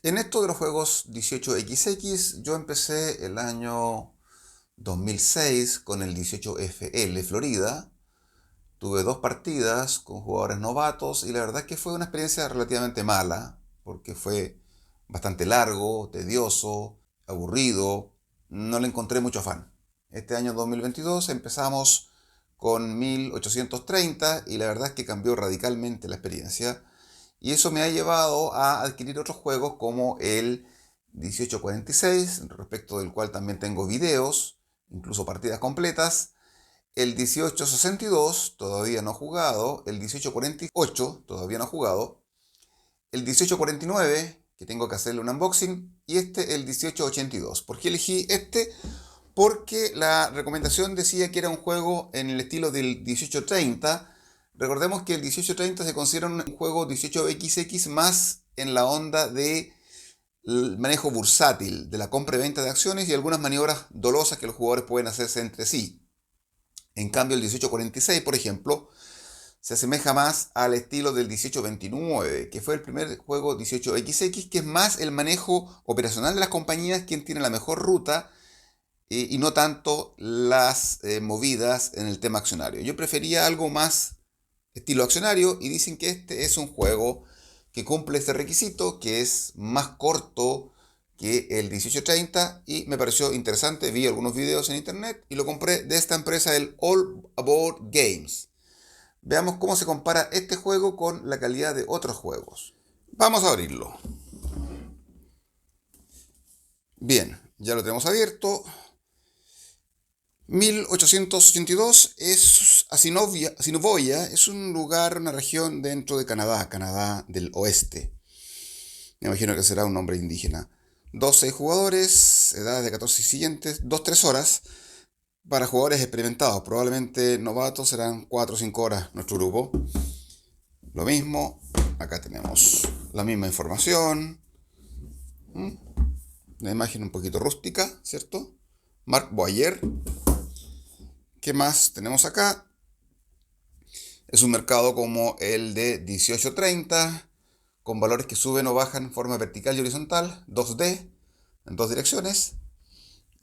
En esto de los juegos 18XX, yo empecé el año 2006 con el 18FL Florida. Tuve dos partidas con jugadores novatos y la verdad es que fue una experiencia relativamente mala, porque fue bastante largo, tedioso, aburrido. No le encontré mucho afán. Este año 2022 empezamos con 1830 y la verdad es que cambió radicalmente la experiencia. Y eso me ha llevado a adquirir otros juegos como el 1846, respecto del cual también tengo videos, incluso partidas completas. El 1862 todavía no jugado. El 1848 todavía no jugado. El 1849, que tengo que hacerle un unboxing. Y el 1882. ¿Por qué elegí este? Porque la recomendación decía que era un juego en el estilo del 1830. Recordemos que el 1830 se considera un juego 18XX más en la onda de el manejo bursátil, de la compra y venta de acciones y algunas maniobras dolosas que los jugadores pueden hacerse entre sí. En cambio, el 1846, por ejemplo, se asemeja más al estilo del 1829, que fue el primer juego 18XX, que es más el manejo operacional de las compañías, quien tiene la mejor ruta y no tanto las movidas en el tema accionario. Yo prefería algo más estilo accionario y dicen que este es un juego que cumple este requisito, que es más corto que el 1830 y me pareció interesante. Vi algunos videos en internet y lo compré de esta empresa, el All Aboard Games. Veamos cómo se compara este juego con la calidad de otros juegos. Vamos a abrirlo. Bien, ya lo tenemos abierto. 1882 es Assiniboia, es un lugar, una región dentro de Canadá, Canadá del Oeste. Me imagino que será un nombre indígena. 12 jugadores, edades de 14 y siguientes, 2-3 horas. Para jugadores experimentados, probablemente novatos serán 4 o 5 horas nuestro grupo. Lo mismo, acá tenemos la misma información. La imagen un poquito rústica, ¿cierto? Mark Boyer. ¿Qué más tenemos acá? Es un mercado como el de 1830, con valores que suben o bajan en forma vertical y horizontal, 2D, en dos direcciones.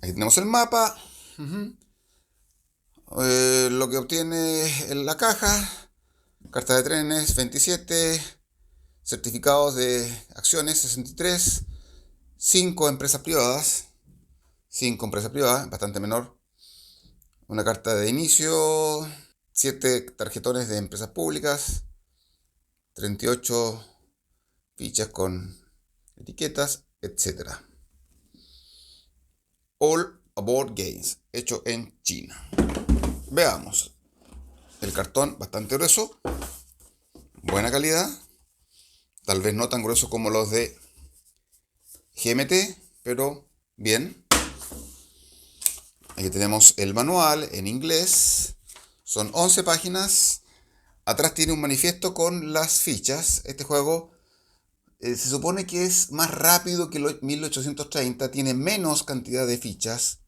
Aquí tenemos el mapa, lo que obtiene en la caja, carta de trenes 27, certificados de acciones 63, 5 empresas privadas, 5 empresas privadas, bastante menor, una carta de inicio, 7 tarjetones de empresas públicas, 38 fichas con etiquetas, etc. All Aboard Games, hecho en China. Veamos. El cartón bastante grueso, buena calidad, tal vez no tan grueso como los de GMT, pero bien. Aquí tenemos el manual en inglés, son 11 páginas. Atrás tiene un manifiesto con las fichas. Este juego se supone que es más rápido que el 1830, tiene menos cantidad de fichas,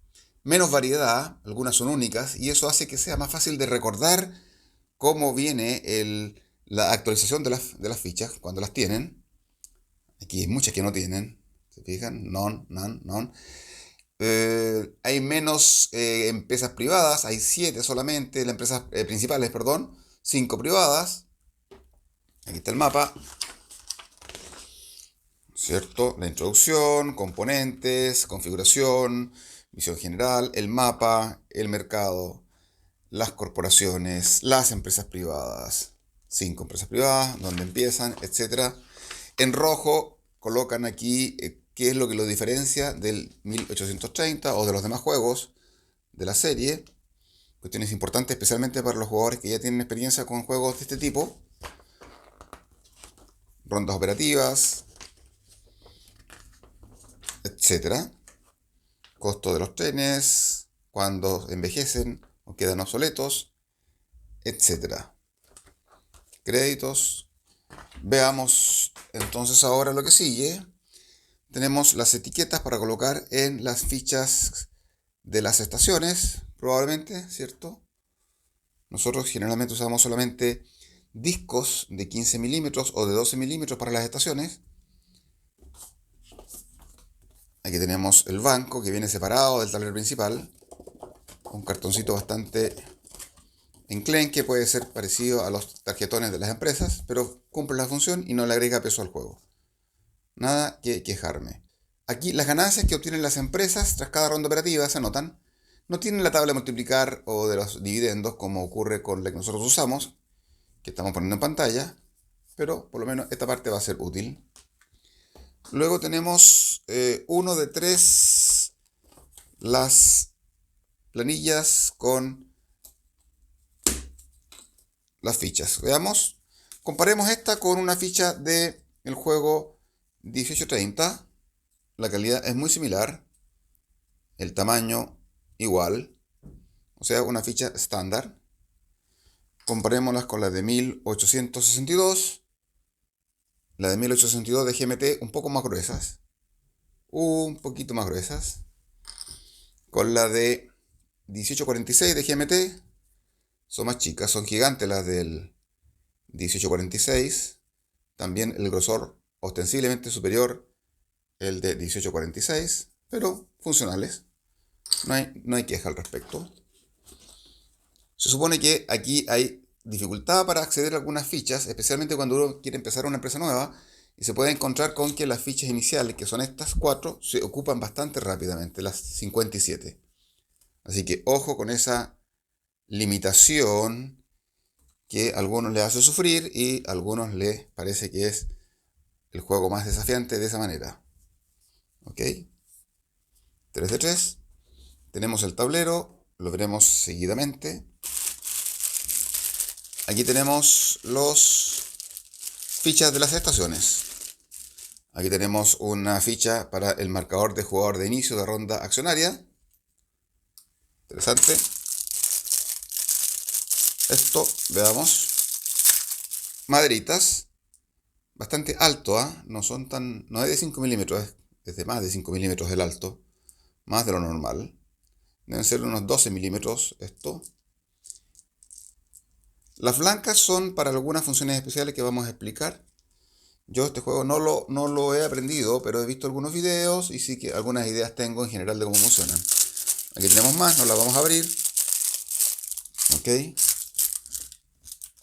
menos variedad, algunas son únicas, y eso hace que sea más fácil de recordar cómo viene la actualización de las fichas cuando las tienen. Aquí hay muchas que no tienen, ¿se fijan? None, none, none. Hay menos empresas privadas, hay 7 solamente, las empresas principales, perdón, 5 privadas. Aquí está el mapa, ¿cierto? La introducción, componentes, configuración, visión general, el mapa, el mercado, las corporaciones, las empresas privadas, 5 empresas privadas, dónde empiezan, etcétera. En rojo colocan aquí qué es lo que lo diferencia del 1830 o de los demás juegos de la serie. Cuestiones importantes especialmente para los jugadores que ya tienen experiencia con juegos de este tipo. Rondas operativas, etcétera. Costo de los trenes, cuando envejecen o quedan obsoletos, etcétera. Créditos. Veamos entonces ahora lo que sigue. Tenemos las etiquetas para colocar en las fichas de las estaciones, probablemente, ¿cierto? Nosotros generalmente usamos solamente discos de 15 milímetros o de 12 milímetros para las estaciones. Aquí tenemos el banco que viene separado del tablero principal. Un cartoncito bastante enclenque, puede ser parecido a los tarjetones de las empresas, pero cumple la función y no le agrega peso al juego. Nada que quejarme. Aquí las ganancias que obtienen las empresas tras cada ronda operativa se anotan. No tienen la tabla de multiplicar o de los dividendos como ocurre con la que nosotros usamos, que estamos poniendo en pantalla, pero por lo menos esta parte va a ser útil. Luego tenemos uno de tres las planillas con las fichas. Veamos, comparemos esta con una ficha del juego 1830. La calidad es muy similar, el tamaño igual, o sea, una ficha estándar. Comparémoslas con la de 1862. La de 1862 de GMT un poco más gruesas. Un poquito más gruesas. Con la de 1846 de GMT son más chicas, son gigantes las del 1846. También el grosor ostensiblemente superior el de 1846, pero funcionales. No hay queja al respecto. Se supone que aquí hay dificultad para acceder a algunas fichas, especialmente cuando uno quiere empezar una empresa nueva, y se puede encontrar con que las fichas iniciales, que son estas 4, se ocupan bastante rápidamente, las 57. Así que ojo con esa limitación que a algunos les hace sufrir y a algunos les parece que es el juego más desafiante de esa manera. ¿Ok? 3 de 3. Tenemos el tablero, lo veremos seguidamente. Aquí tenemos las fichas de las estaciones. Aquí tenemos una ficha para el marcador de jugador de inicio de ronda accionaria. Interesante. Esto, veamos. Maderitas. Bastante alto, ¿eh? No es de 5 milímetros, es de más de 5 milímetros el alto. Más de lo normal. Deben ser unos 12 milímetros esto. Las blancas son para algunas funciones especiales que vamos a explicar. Yo este juego no lo he aprendido, pero he visto algunos videos y sí que algunas ideas tengo en general de cómo funcionan. Aquí tenemos más, no las vamos a abrir. Ok.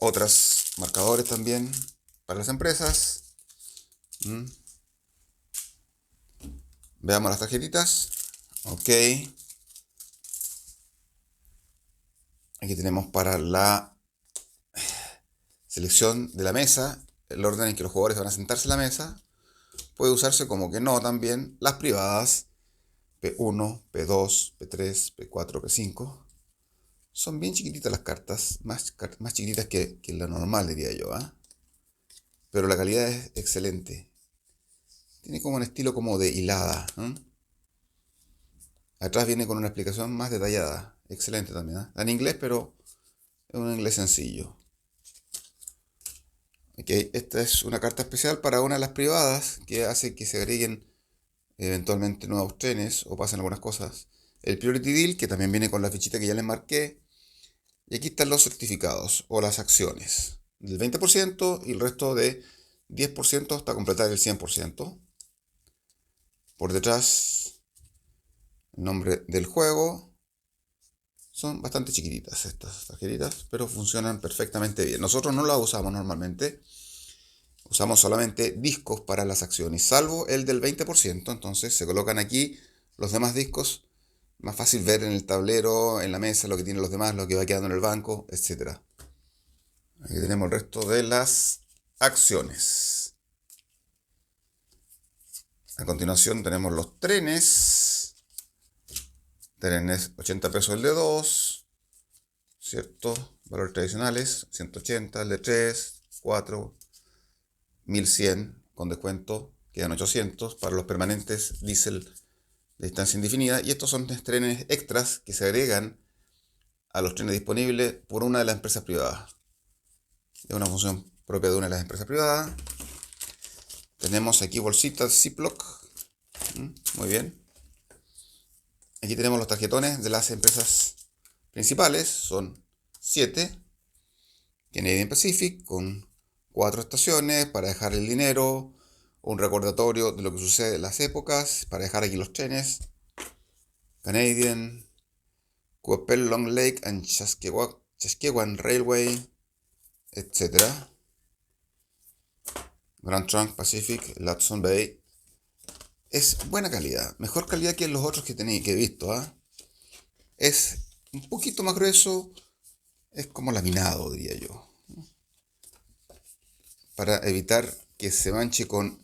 Otros marcadores también para las empresas. Veamos las tarjetitas. Ok. Aquí tenemos para la selección de la mesa, el orden en que los jugadores van a sentarse en la mesa. Puede usarse como que no también las privadas. P1, P2, P3, P4, P5. Son bien chiquititas las cartas, más chiquititas que la normal diría yo, ¿eh? Pero la calidad es excelente. Tiene como un estilo como de hilada, ¿eh? Atrás viene con una explicación más detallada. Excelente también, ¿eh? Está en inglés, pero es un inglés sencillo. Okay, esta es una carta especial para una de las privadas que hace que se agreguen eventualmente nuevos trenes o pasen algunas cosas. El Priority Deal, que también viene con la fichita que ya les marqué. Y aquí están los certificados o las acciones del 20% y el resto de 10% hasta completar el 100%. Por detrás, el nombre del juego. Son bastante chiquititas estas tarjetitas, pero funcionan perfectamente bien. Nosotros no las usamos normalmente. Usamos solamente discos para las acciones, salvo el del 20%. Entonces se colocan aquí los demás discos. Más fácil ver en el tablero, en la mesa, lo que tienen los demás, lo que va quedando en el banco, etc. Aquí tenemos el resto de las acciones. A continuación tenemos los trenes. Trenes 80 pesos el de 2. ¿Cierto? Valores tradicionales. 180 el de 3, 4, 1100 con descuento. Quedan 800 para los permanentes diésel de distancia indefinida. Y estos son trenes extras que se agregan a los trenes disponibles por una de las empresas privadas. Es una función propia de una de las empresas privadas. Tenemos aquí bolsitas Ziploc. Muy bien. Aquí tenemos los tarjetones de las empresas principales. Son 7. Canadian Pacific con 4 estaciones para dejar el dinero un recordatorio de lo que sucede en las épocas, para dejar aquí los trenes. Canadian, Coppell, Long Lake and Chaskewan Railway, etc. Grand Trunk Pacific, Hudson Bay. Es buena calidad, mejor calidad que los otros que he visto. Es un poquito más grueso, es como laminado, diría yo, para evitar que se manche con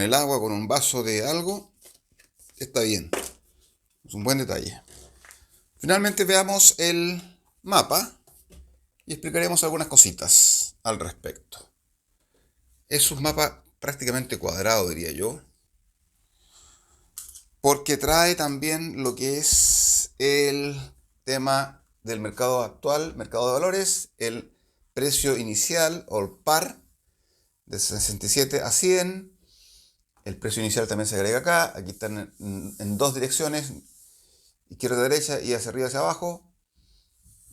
el agua, con un vaso de algo. Está bien, es un buen detalle. Finalmente veamos el mapa y explicaremos algunas cositas al respecto. Es un mapa prácticamente cuadrado, diría yo, porque trae también lo que es el tema del mercado actual, mercado de valores, el precio inicial o el par de 67 a 100. El precio inicial también se agrega acá. Aquí están en dos direcciones, izquierda a derecha y hacia arriba hacia abajo.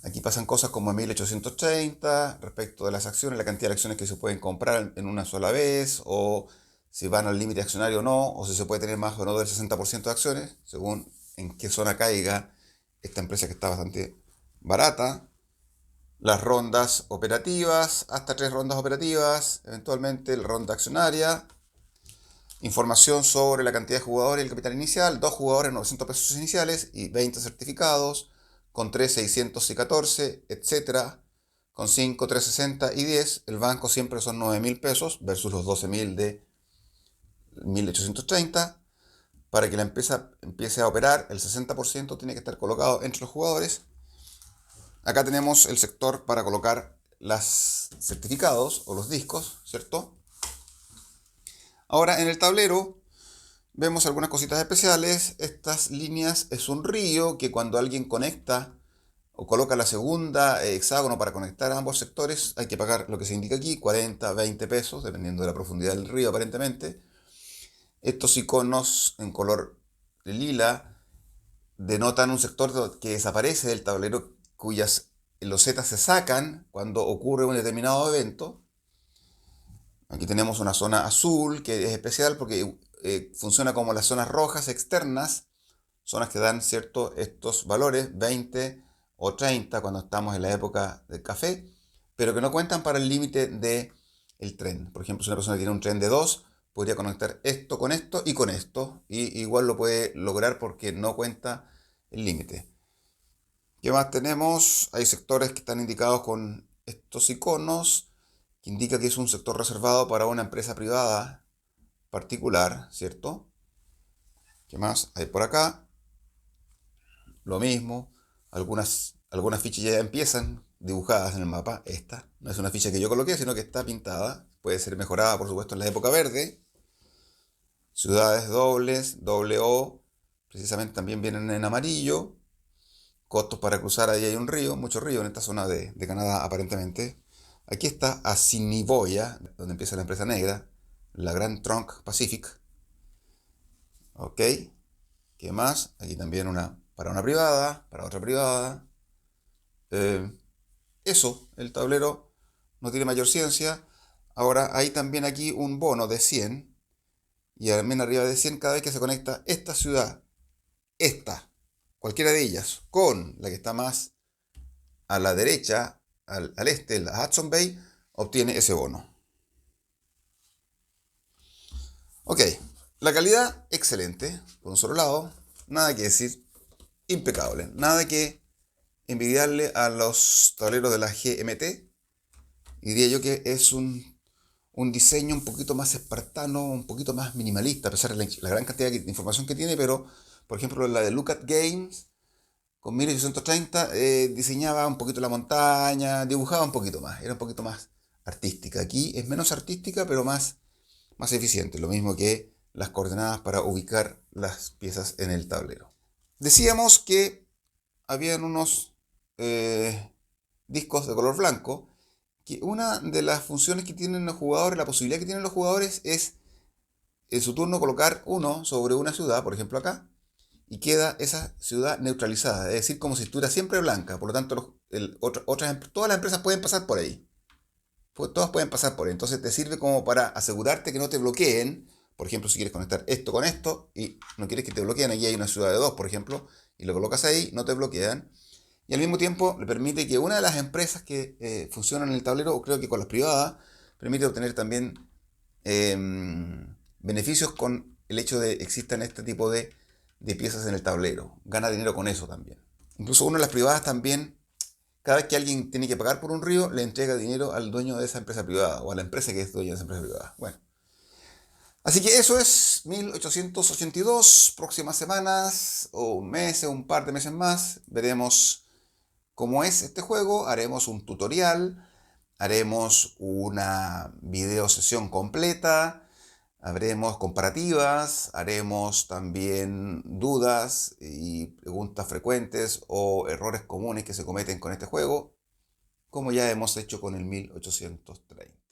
Aquí pasan cosas como a 1830 respecto de las acciones, la cantidad de acciones que se pueden comprar en una sola vez, o si van al límite accionario o no, o si se puede tener más o no del 60% de acciones, según en qué zona caiga esta empresa que está bastante barata. Las rondas operativas, hasta 3 rondas operativas, eventualmente la ronda accionaria. Información sobre la cantidad de jugadores y el capital inicial, 2 jugadores, 900 pesos iniciales y 20 certificados, con 3, 600 y 14, etc. Con 5, 360 y 10, el banco siempre son 9.000 pesos versus los 12.000 de 1830. Para que la empresa empiece a operar, el 60% tiene que estar colocado entre los jugadores. Acá tenemos el sector para colocar los certificados o los discos, ¿cierto? Ahora en el tablero vemos algunas cositas especiales. Estas líneas es un río que cuando alguien conecta o coloca la segunda hexágono para conectar a ambos sectores, hay que pagar lo que se indica aquí, 40, 20 pesos, dependiendo de la profundidad del río aparentemente. Estos iconos en color lila denotan un sector que desaparece del tablero, cuyas losetas se sacan cuando ocurre un determinado evento. Aquí tenemos una zona azul que es especial porque funciona como las zonas rojas externas, zonas que dan estos valores 20 o 30 cuando estamos en la época del café, pero que no cuentan para el límite del tren. Por ejemplo, si una persona tiene un tren de 2, podría conectar esto con esto, y igual lo puede lograr porque no cuenta el límite. ¿Qué más tenemos? Hay sectores que están indicados con estos iconos, que indica que es un sector reservado para una empresa privada particular, ¿cierto? ¿Qué más hay por acá? Lo mismo, algunas fichas ya empiezan dibujadas en el mapa. Esta no es una ficha que yo coloqué, sino que está pintada. Puede ser mejorada, por supuesto, en la época verde. Ciudades dobles, doble O, precisamente también vienen en amarillo. Costos para cruzar, ahí hay un río, mucho río en esta zona de Canadá aparentemente. Aquí está Assiniboia, donde empieza la empresa negra, la Grand Trunk Pacific. Ok, ¿qué más? Aquí también para una privada, para otra privada. Eh, Eso, el tablero no tiene mayor ciencia. Ahora hay también aquí un bono de 100, y también arriba de 100 cada vez que se conecta esta ciudad, cualquiera de ellas, con la que está más a la derecha, al este, la Hudson Bay, obtiene ese bono. Ok, la calidad excelente, por un solo lado, nada que decir, impecable, nada que envidiarle a los tableros de la GMT. Diría yo que es un diseño un poquito más espartano, un poquito más minimalista, a pesar de la gran cantidad de información que tiene, pero por ejemplo la de Look at Games con 1830 diseñaba un poquito la montaña, dibujaba un poquito más, era un poquito más artística. Aquí es menos artística, pero más eficiente, lo mismo que las coordenadas para ubicar las piezas en el tablero. Decíamos que habían unos discos de color blanco, que una de las funciones que tienen los jugadores, la posibilidad que tienen los jugadores es en su turno colocar uno sobre una ciudad, por ejemplo acá, y queda esa ciudad neutralizada, es decir, como si estuviera siempre blanca. Por lo tanto, todas las empresas pueden pasar por ahí. pues todas pueden pasar por ahí. Entonces te sirve como para asegurarte que no te bloqueen. Por ejemplo, si quieres conectar esto con esto y no quieres que te bloqueen, aquí hay una ciudad de dos, por ejemplo, y lo colocas ahí, no te bloquean. Y al mismo tiempo le permite que una de las empresas que funcionan en el tablero, o creo que con las privadas, permite obtener también eh, beneficios con el hecho de que existan este tipo de piezas en el tablero. Gana dinero con eso también. Incluso uno de las privadas también, cada vez que alguien tiene que pagar por un río, le entrega dinero al dueño de esa empresa privada o a la empresa que es dueña de esa empresa privada. Bueno, así que eso es 1882. Próximas semanas o un mes o un par de meses más veremos cómo es este juego. Haremos un tutorial, haremos una video sesión completa, haremos comparativas, haremos también dudas y preguntas frecuentes o errores comunes que se cometen con este juego, como ya hemos hecho con el 1830.